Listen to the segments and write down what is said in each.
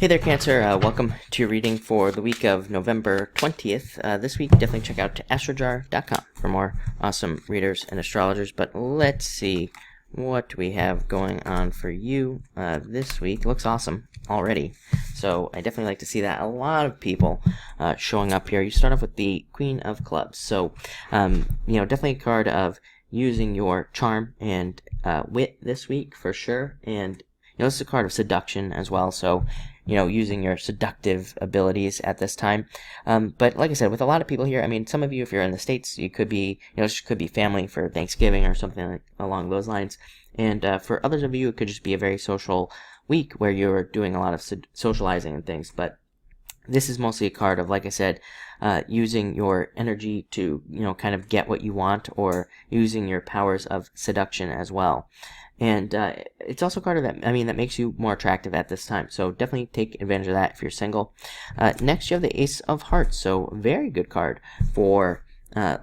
Hey there, Cancer. Welcome to your reading for the week of November 20th. This week, definitely check out astrojar.com for more awesome readers and astrologers. But let's see what we have going on for you this week. It looks awesome already. So I definitely like to see that. A lot of people showing up here. You start off with the Queen of Clubs. So, definitely a card of using your charm and wit this week for sure. And this is a card of seduction as well, so, using your seductive abilities at this time. But like I said, with a lot of people here, some of you, if you're in the States, you could be, this could be family for Thanksgiving or something along those lines. And for others of you, it could just be a very social week where you're doing a lot of socializing and things. But this is mostly a card of, like I said, using your energy to, kind of get what you want, or using your powers of seduction as well. And it's also a card that makes you more attractive at this time. So definitely take advantage of that if you're single. Next, you have the Ace of Hearts. So very good card for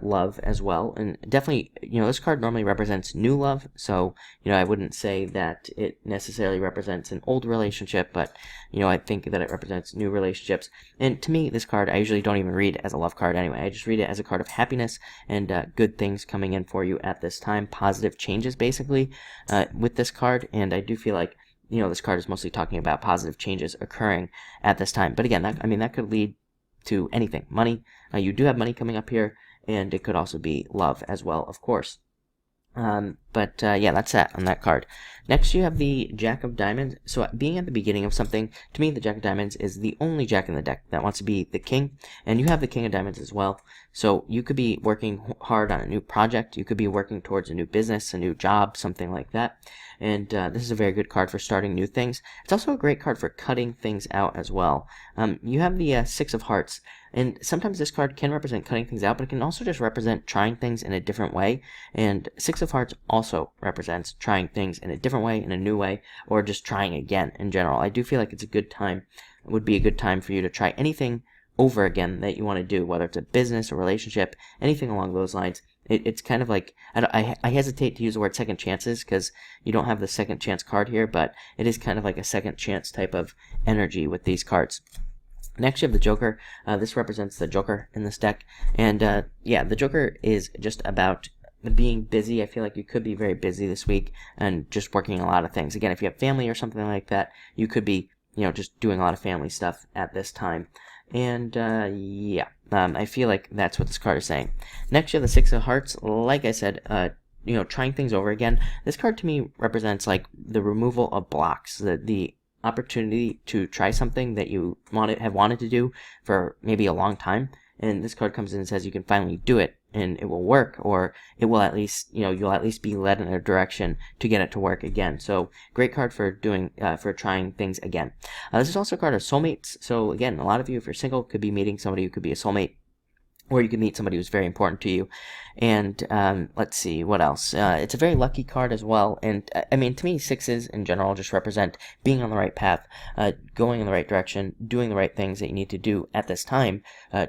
love as well. And definitely, this card normally represents new love. So, I wouldn't say that it necessarily represents an old relationship, but, I think that it represents new relationships. And to me, this card, I usually don't even read as a love card anyway. I just read it as a card of happiness and good things coming in for you at this time. Positive changes, basically, with this card. And I do feel like, this card is mostly talking about positive changes occurring at this time. But again, that could lead to anything. Money. You do have money coming up here. And it could also be love as well, of course. But that's that on that card. Next, you have the Jack of Diamonds. So being at the beginning of something, to me, the Jack of Diamonds is the only Jack in the deck that wants to be the King. And you have the King of Diamonds as well. So you could be working hard on a new project. You could be working towards a new business, a new job, something like that. And this is a very good card for starting new things. It's also a great card for cutting things out as well. You have the Six of Hearts. And sometimes this card can represent cutting things out, but it can also just represent trying things in a different way. And Six of Hearts also represents trying things in a different way, in a new way, or just trying again in general. I do feel like it's a good time. It would be a good time for you to try anything over again that you want to do, whether it's a business, a relationship, anything along those lines. It's kind of like, I hesitate to use the word second chances because you don't have the second chance card here, but it is kind of like a second chance type of energy with these cards. Next, you have the Joker. This represents the Joker in this deck. And the Joker is just about being busy. I feel like you could be very busy this week and just working a lot of things. Again, if you have family or something like that, you could be, just doing a lot of family stuff at this time. And I feel like that's what this card is saying. Next, you have the Six of Hearts. Like I said, trying things over again. This card to me represents like the removal of blocks, the opportunity to try something that you have wanted to do for maybe a long time, and this card comes in and says you can finally do it and it will work, or it will at least, you'll at least be led in a direction to get it to work again. So great card for for trying things again. This is also a card of soulmates. So again, a lot of you, if you're single, could be meeting somebody who could be a soulmate, or you could meet somebody who's very important to you. And let's see, what else? It's a very lucky card as well. And to me, sixes in general just represent being on the right path, going in the right direction, doing the right things that you need to do at this time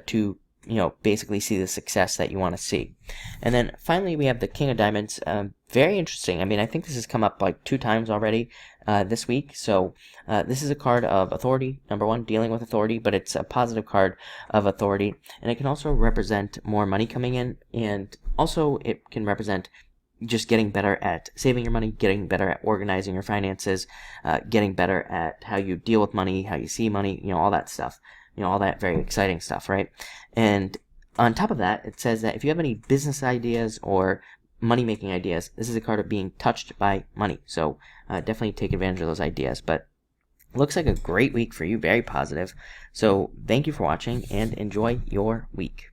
to, basically see the success that you want to see. And then finally, we have the King of Diamonds. Very interesting. I think this has come up like 2 times already this week. So this is a card of authority, number one, dealing with authority, but it's a positive card of authority. And it can also represent more money coming in, and also it can represent just getting better at saving your money, getting better at organizing your finances, getting better at how you deal with money, how you see money, all that stuff. All that very exciting stuff, right? And on top of that, it says that if you have any business ideas or money-making ideas, this is a card of being touched by money. So definitely take advantage of those ideas. But looks like a great week for you, very positive. So thank you for watching and enjoy your week.